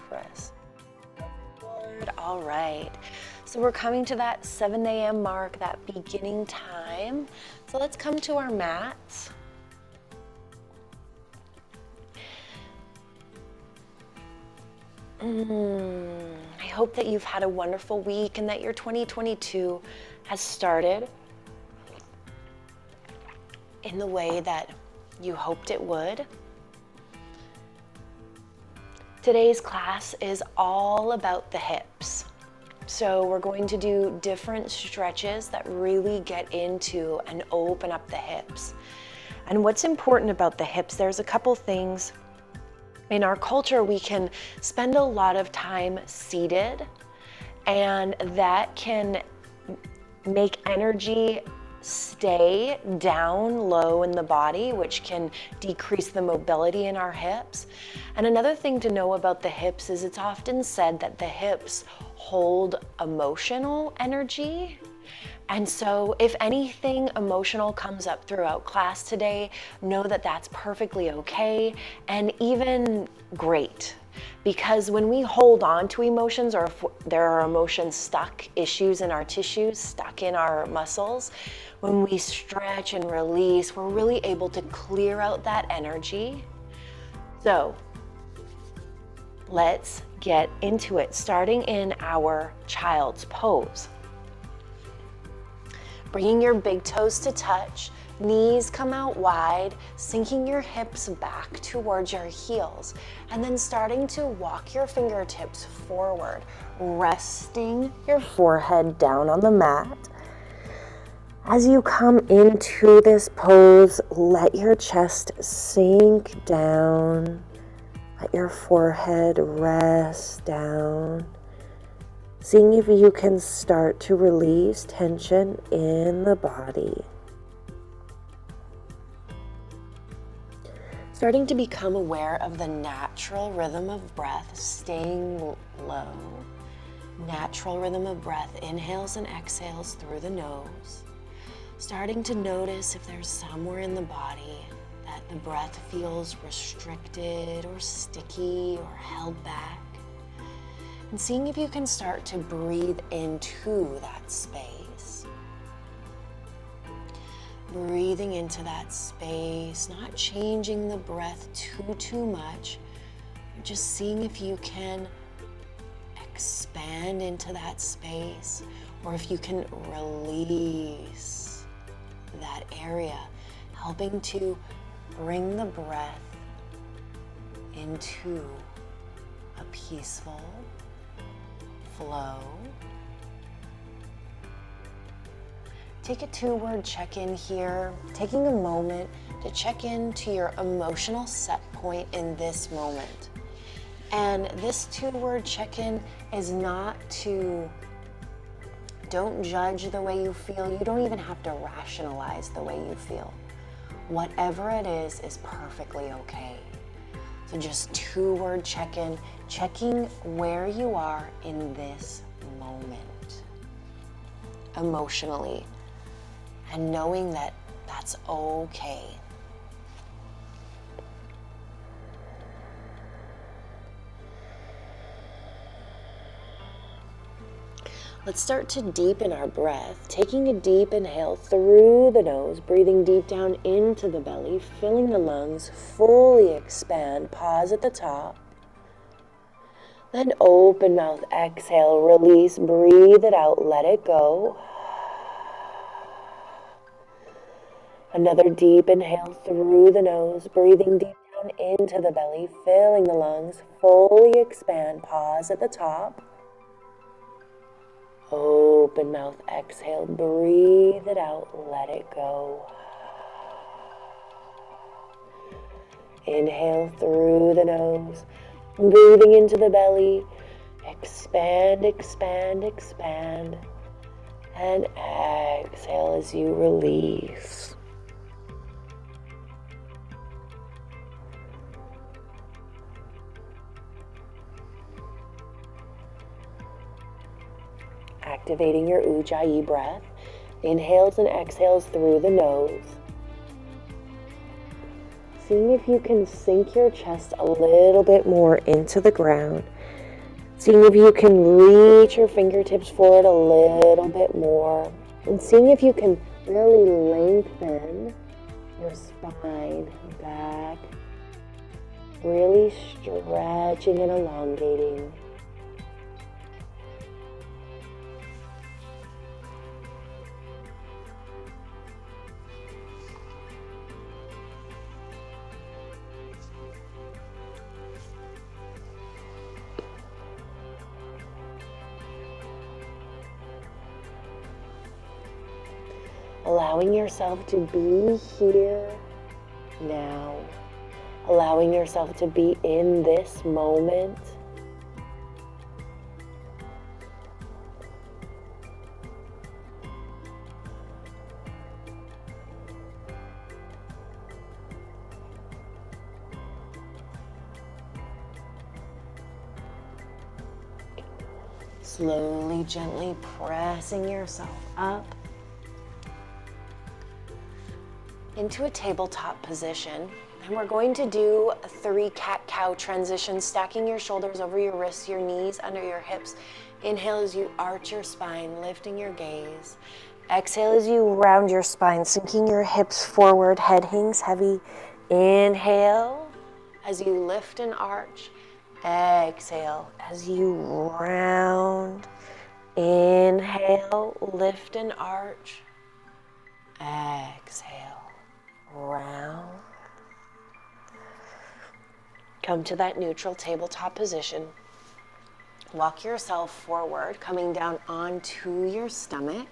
for us. Good. All right. So we're coming to that 7 a.m. mark, that beginning time. So let's come to our mats. I hope that you've had a wonderful week and that your 2022 has started in the way that you hoped it would. Today's class is all about the hips. So we're going to do different stretches that really get into and open up the hips. And what's important about the hips, there's a couple things. In our culture, we can spend a lot of time seated, and that can make energy stay down low in the body, which can decrease the mobility in our hips. And another thing to know about the hips is it's often said that the hips hold emotional energy. And so if anything emotional comes up throughout class today, know that that's perfectly okay and even great. Because when we hold on to emotions, or if there are emotions stuck, issues in our tissues, stuck in our muscles, when we stretch and release, we're really able to clear out that energy. So let's get into it, starting in our child's pose. Bringing your big toes to touch, knees come out wide, sinking your hips back towards your heels, and then starting to walk your fingertips forward, resting your forehead down on the mat. As you come into this pose, let your chest sink down, let your forehead rest down. Seeing if you can start to release tension in the body. Starting to become aware of the natural rhythm of breath, staying low. Natural rhythm of breath, inhales and exhales through the nose. Starting to notice if there's somewhere in the body that the breath feels restricted or sticky or held back. And seeing if you can start to breathe into that space. Breathing into that space, not changing the breath too much. Just seeing if you can expand into that space, or if you can release that area, helping to bring the breath into a peaceful flow. Take a 2-word check-in here, taking a moment to check into your emotional set point in this moment. And this 2-word check-in is not to, don't judge the way you feel. You don't even have to rationalize the way you feel. Whatever it is perfectly okay. So just 2-word check-in, checking where you are in this moment, emotionally, and knowing that that's okay. Let's start to deepen our breath, taking a deep inhale through the nose, breathing deep down into the belly, filling the lungs, fully expand, pause at the top. Then open mouth, exhale, release, breathe it out, let it go. Another deep inhale through the nose, breathing deep down into the belly, filling the lungs, fully expand, pause at the top. Open mouth, exhale, breathe it out, let it go. Inhale through the nose, breathing into the belly, expand, expand, expand, and exhale as you release. Activating your Ujjayi breath, inhales and exhales through the nose, seeing if you can sink your chest a little bit more into the ground. Seeing if you can reach your fingertips forward a little bit more. And seeing if you can really lengthen your spine back. Really stretching and elongating. Allowing yourself to be here now. Allowing yourself to be in this moment. Slowly, gently pressing yourself up into a tabletop position. And we're going to do a 3 cat-cow transition, stacking your shoulders over your wrists, your knees under your hips. Inhale as you arch your spine, lifting your gaze. Exhale as you round your spine, sinking your hips forward, head hangs heavy. Inhale as you lift and arch. Exhale as you round. Inhale, lift and arch. Exhale, round. Come to that neutral tabletop position. Walk yourself forward, coming down onto your stomach.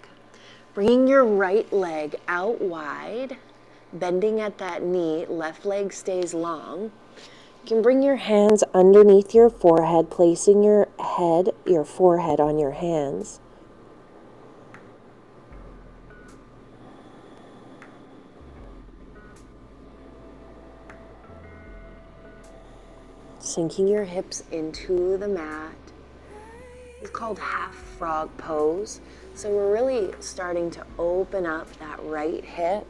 Bringing your right leg out wide, bending at that knee, left leg stays long. You can bring your hands underneath your forehead, placing your forehead on your hands. Sinking your hips into the mat. It's called half frog pose. So we're really starting to open up that right hip.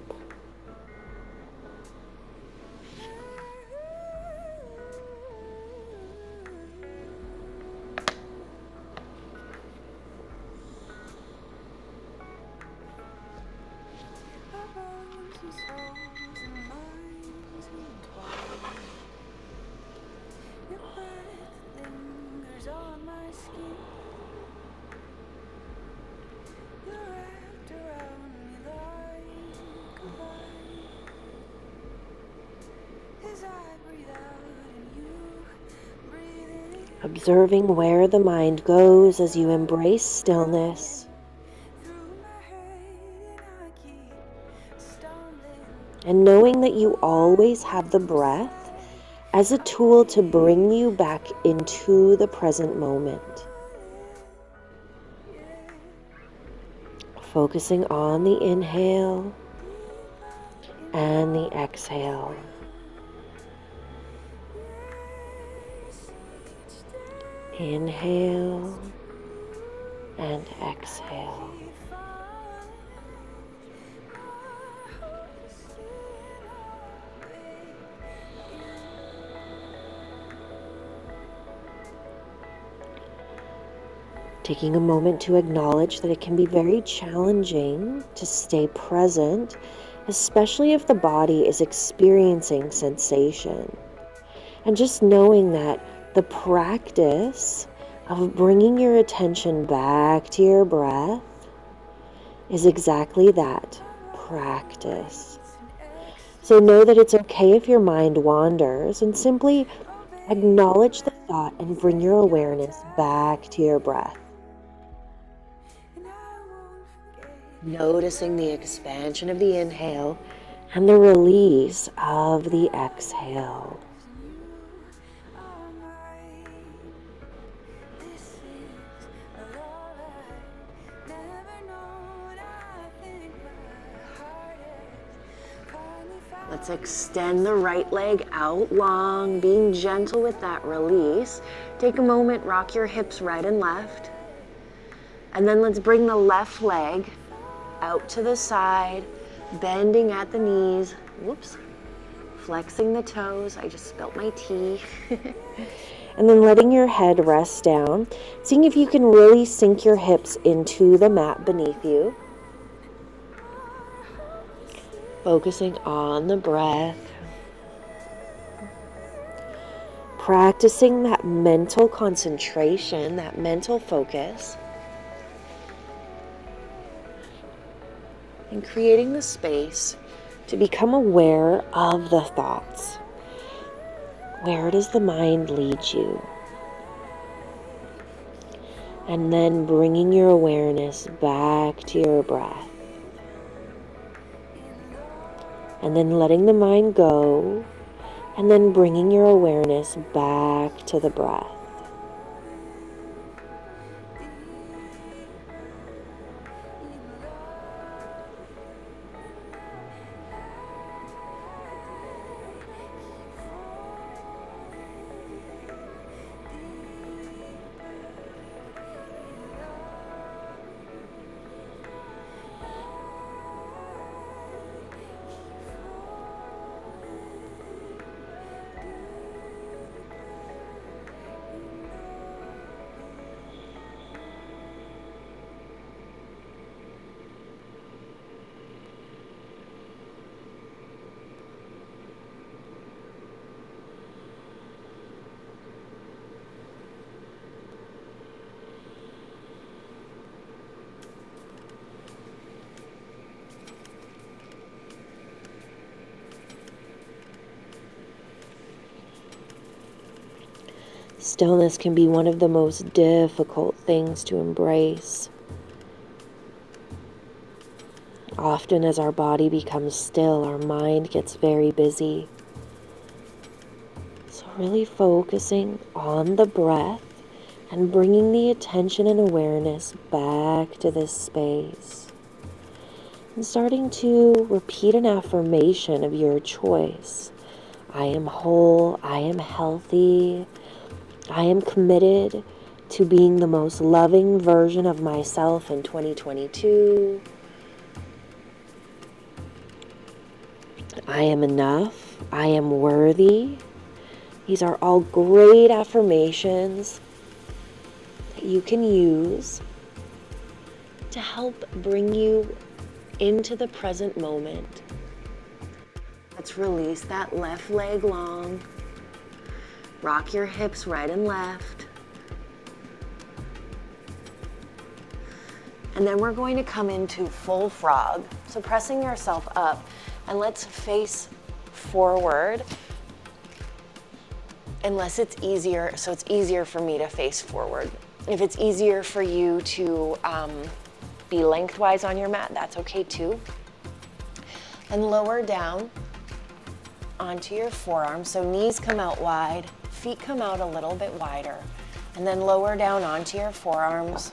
Observing where the mind goes as you embrace stillness. And knowing that you always have the breath as a tool to bring you back into the present moment. Focusing on the inhale and the exhale. Inhale and exhale. Taking a moment to acknowledge that it can be very challenging to stay present, especially if the body is experiencing sensation. And just knowing that the practice of bringing your attention back to your breath is exactly that, practice. So know that it's okay if your mind wanders, and simply acknowledge the thought and bring your awareness back to your breath. Noticing the expansion of the inhale and the release of the exhale. Let's extend the right leg out long, being gentle with that release. Take a moment, rock your hips right and left. And then let's bring the left leg out to the side, bending at the knees. Whoops. flexing the toes. I just spilt my tea. And then letting your head rest down, seeing if you can really sink your hips into the mat beneath you. Focusing on the breath. Practicing that mental concentration, that mental focus. And creating the space to become aware of the thoughts. Where does the mind lead you? And then bringing your awareness back to your breath. And then letting the mind go. And then bringing your awareness back to the breath. Stillness can be one of the most difficult things to embrace. Often as our body becomes still, our mind gets very busy. So really focusing on the breath and bringing the attention and awareness back to this space. And starting to repeat an affirmation of your choice. I am whole, I am healthy, I am committed to being the most loving version of myself in 2022. I am enough. I am worthy. These are all great affirmations that you can use to help bring you into the present moment. Let's release that left leg long. Rock your hips right and left. And then we're going to come into full frog. So pressing yourself up, and let's face forward. Unless it's easier, so it's easier for me to face forward. If it's easier for you to be lengthwise on your mat, that's okay too. And lower down onto your forearms. So knees come out wide, feet come out a little bit wider. And then lower down onto your forearms.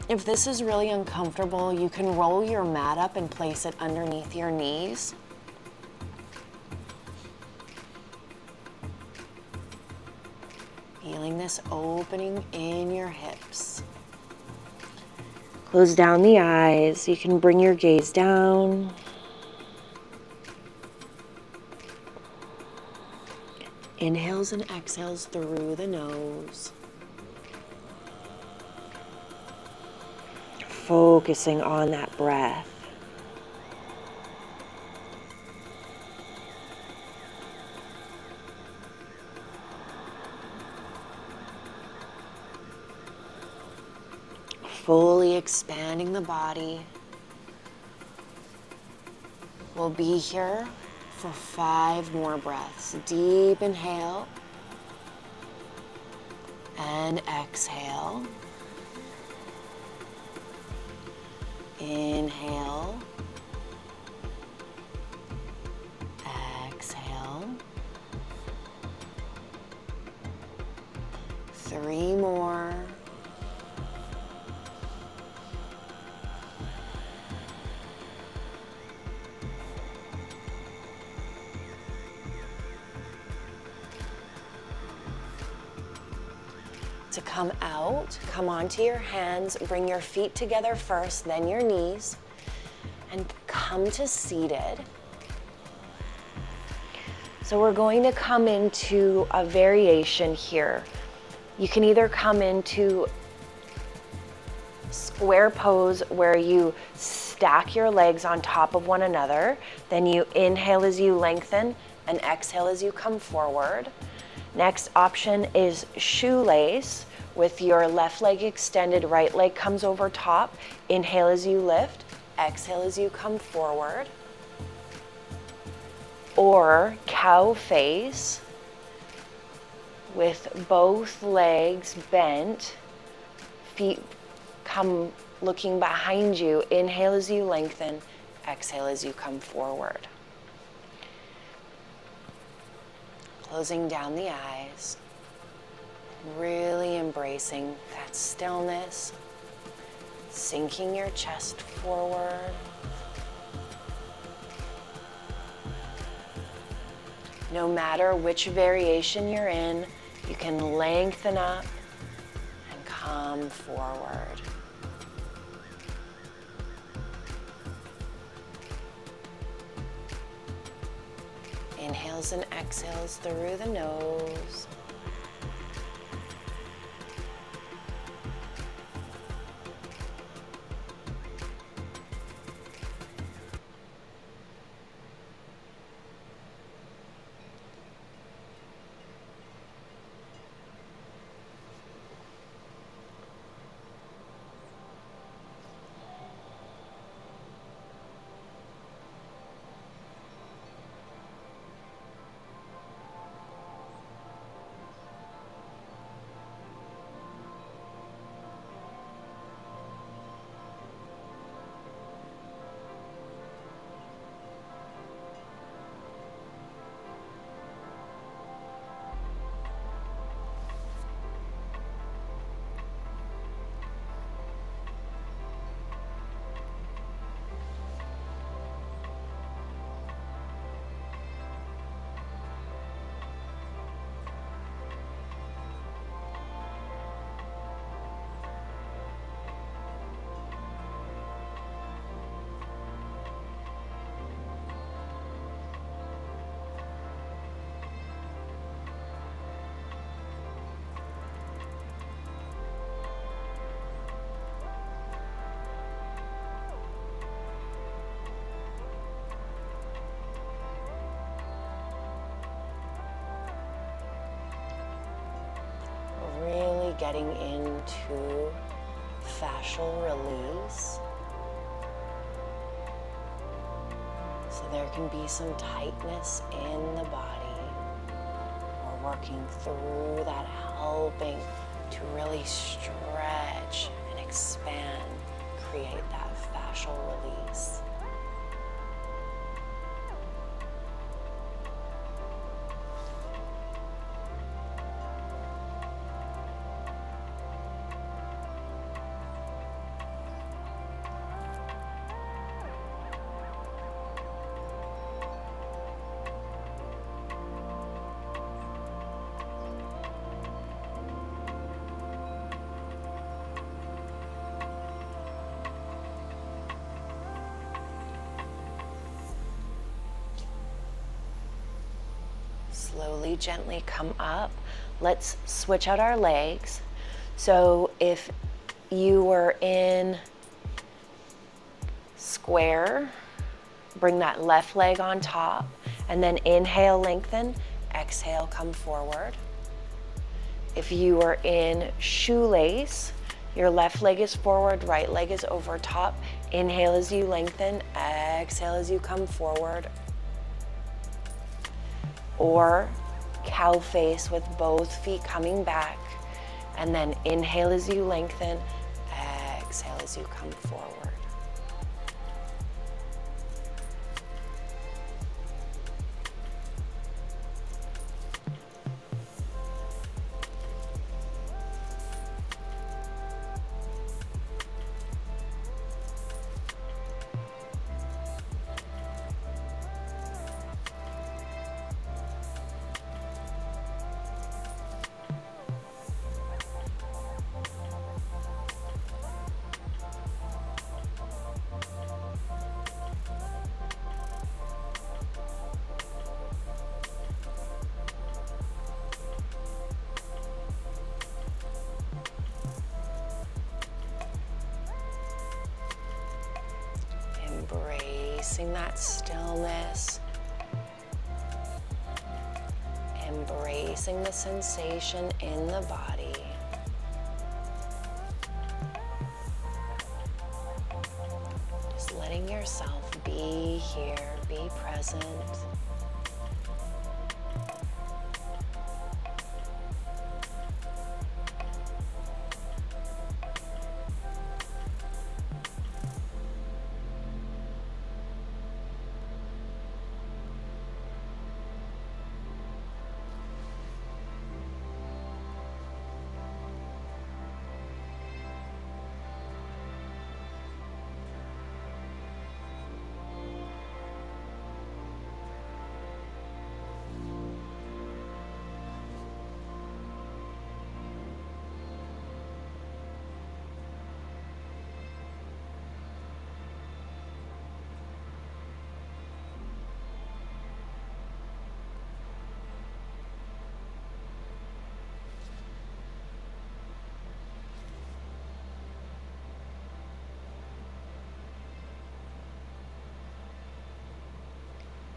If this is really uncomfortable, you can roll your mat up and place it underneath your knees. Feeling this opening in your hips. Close down the eyes. You can bring your gaze down. Inhales and exhales through the nose. Focusing on that breath. Fully expanding the body. We'll be here for 5 more breaths. Deep inhale and exhale. Inhale, exhale. 3 more. To come out, come onto your hands, bring your feet together first, then your knees. come to seated. So we're going to come into a variation here. You can either come into square pose where you stack your legs on top of one another, then you inhale as you lengthen and exhale as you come forward. Next option is shoelace with your left leg extended, right leg comes over top. Inhale as you lift, exhale as you come forward. Or cow face with both legs bent, feet come looking behind you. Inhale as you lengthen, exhale as you come forward. Closing down the eyes, really embracing that stillness, sinking your chest forward. No matter which variation you're in, you can lengthen up and come forward. Inhales and exhales through the nose. Getting into fascial release. So there can be some tightness in the body. We're working through that, helping to really stretch and expand, create that fascial release. Slowly, gently come up. Let's switch out our legs. So if you were in square, bring that left leg on top, and then inhale, lengthen, exhale, come forward. If you were in shoelace, your left leg is forward, right leg is over top. Inhale as you lengthen, exhale as you come forward. Or cow face with both feet coming back, and then inhale as you lengthen, exhale as you come forward. Embracing that stillness. Embracing the sensation in the body. Just letting yourself be here, be present.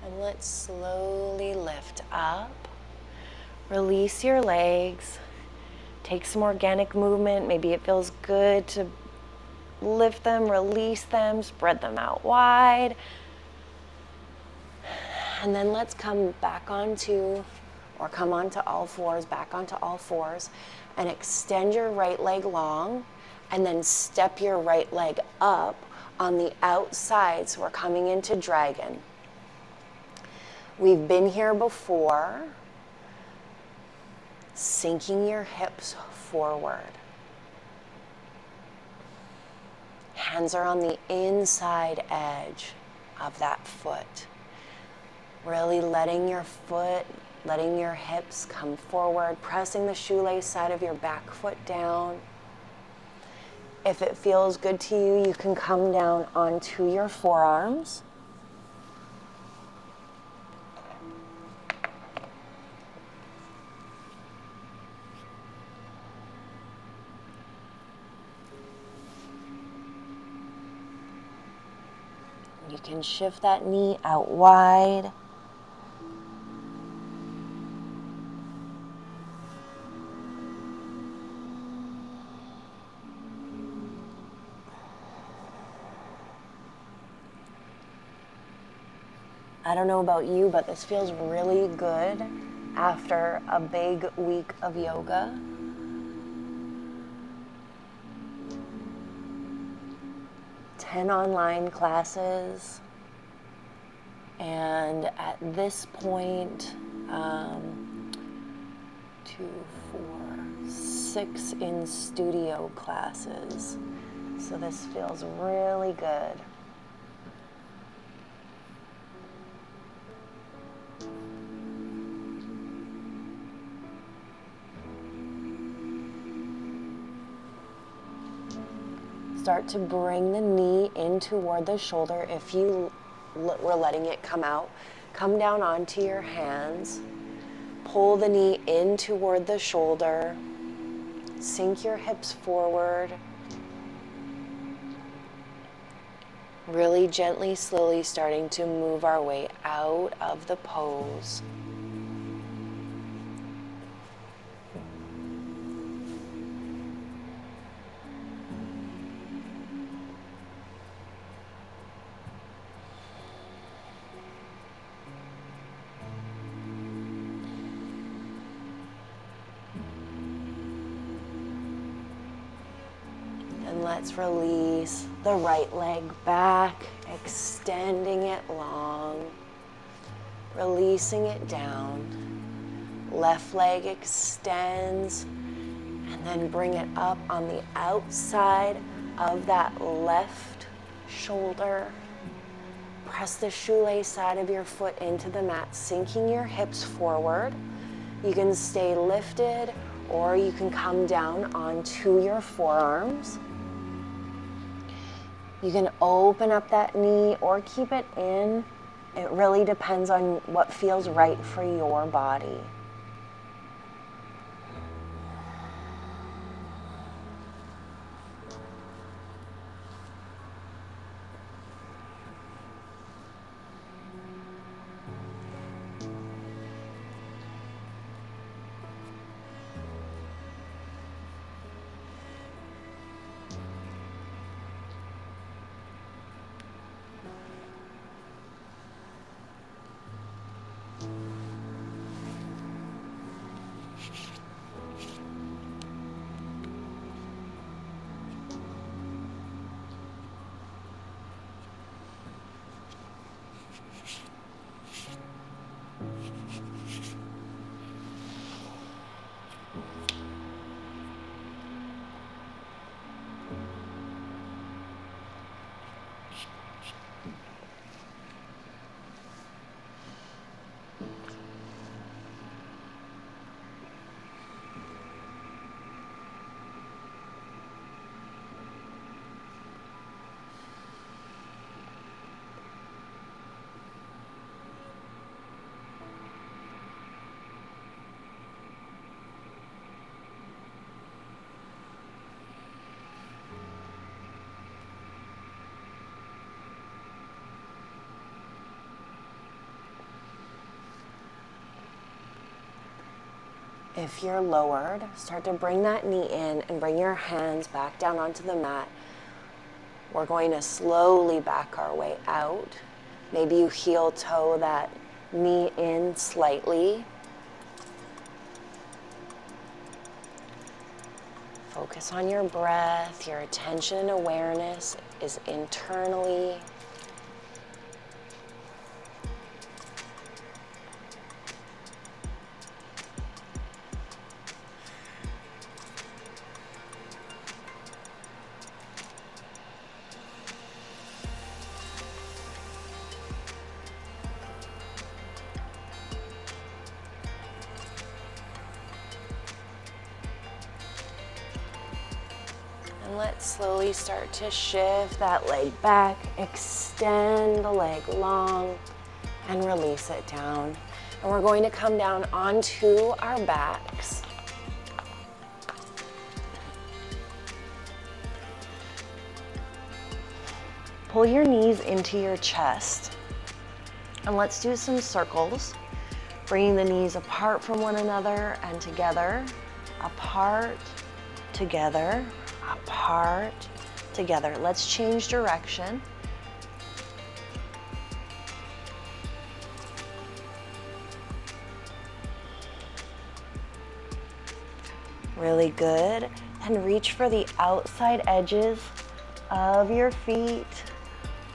And let's slowly lift up. Release your legs. Take some organic movement. Maybe it feels good to lift them, release them, spread them out wide. And then let's come back onto, or come onto all fours, back onto all fours, and extend your right leg long, and then step your right leg up on the outside. So we're coming into dragon. We've been here before. Sinking your hips forward. Hands are on the inside edge of that foot. Really letting your foot, letting your hips come forward, pressing the shoelace side of your back foot down. If it feels good to you, you can come down onto your forearms. You can shift that knee out wide. I don't know about you, but this feels really good after a big week of yoga. Ten online classes, and at this point, 2, 4, 6 in studio classes. So this feels really good. Start to bring the knee in toward the shoulder. If you were letting it come out, come down onto your hands. Pull the knee in toward the shoulder. Sink your hips forward. Really gently, slowly starting to move our way out of the pose. And let's release the right leg back, extending it long, releasing it down. Left leg extends, and then bring it up on the outside of that left shoulder. Press the shoelace side of your foot into the mat, sinking your hips forward. You can stay lifted, or you can come down onto your forearms. You can open up that knee or keep it in. It really depends on what feels right for your body. If you're lowered, start to bring that knee in and bring your hands back down onto the mat. We're going to slowly back our way out. Maybe you heel toe that knee in slightly. Focus on your breath. Your attention and awareness is internally. And let's slowly start to shift that leg back, extend the leg long, and release it down. And we're going to come down onto our backs. Pull your knees into your chest. And let's do some circles, bringing the knees apart from one another and together, apart, together, apart, together. Let's change direction. Really good. And reach for the outside edges of your feet,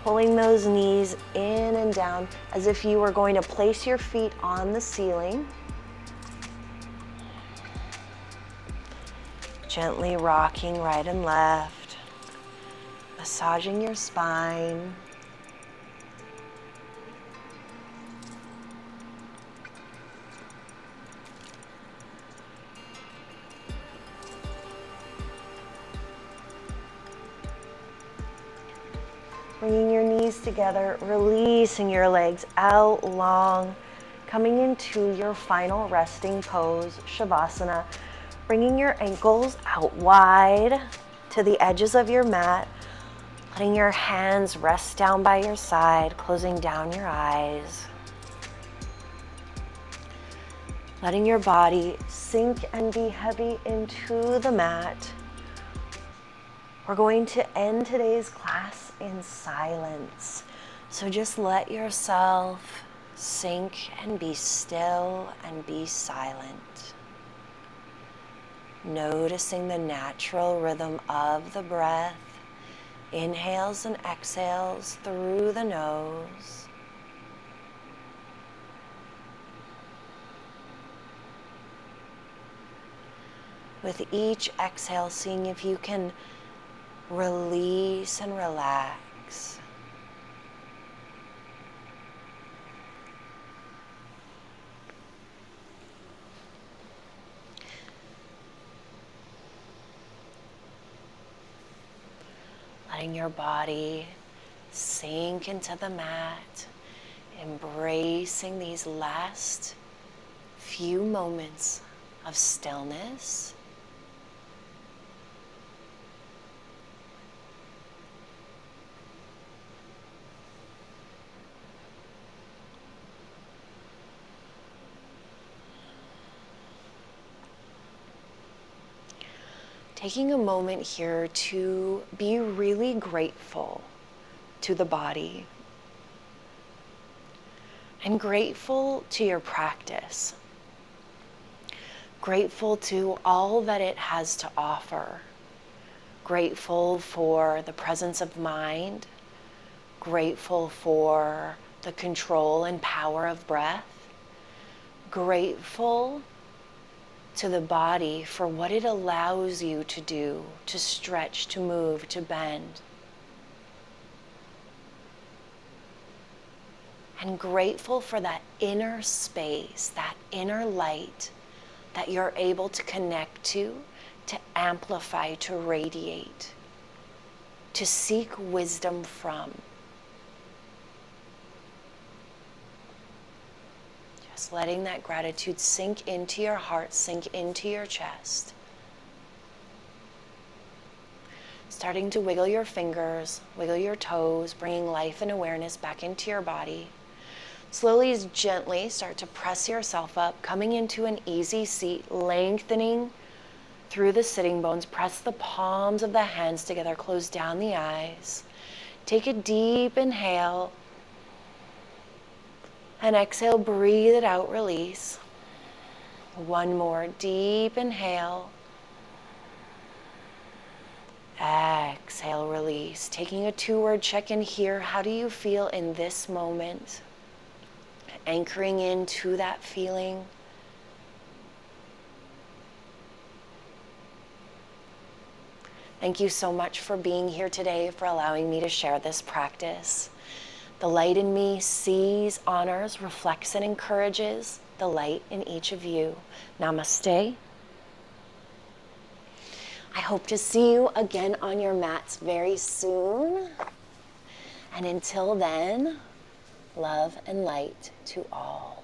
pulling those knees in and down as if you were going to place your feet on the ceiling. Gently rocking right and left, massaging your spine. Bringing your knees together, releasing your legs out long, coming into your final resting pose, Shavasana. Bringing your ankles out wide to the edges of your mat, letting your hands rest down by your side, closing down your eyes. Letting your body sink and be heavy into the mat. We're going to end today's class in silence. So just let yourself sink and be still and be silent. Noticing the natural rhythm of the breath, inhales and exhales through the nose. With each exhale, seeing if you can release and relax. Letting your body sink into the mat, embracing these last few moments of stillness. Taking a moment here to be really grateful to the body and grateful to your practice. Grateful to all that it has to offer. Grateful for the presence of mind. Grateful for the control and power of breath. Grateful to the body for what it allows you to do, to stretch, to move, to bend. And grateful for that inner space, that inner light that you're able to connect to amplify, to radiate, to seek wisdom from. Just letting that gratitude sink into your heart, sink into your chest. Starting to wiggle your fingers, wiggle your toes, bringing life and awareness back into your body. Slowly, gently start to press yourself up, coming into an easy seat, lengthening through the sitting bones. Press the palms of the hands together, close down the eyes. Take a deep inhale, and exhale, breathe it out, release. One more deep inhale. Exhale, release. Taking a 2-word check-in here. How do you feel in this moment? Anchoring into that feeling. Thank you so much for being here today, for allowing me to share this practice. The light in me sees, honors, reflects, and encourages the light in each of you. Namaste. I hope to see you again on your mats very soon. And until then, love and light to all.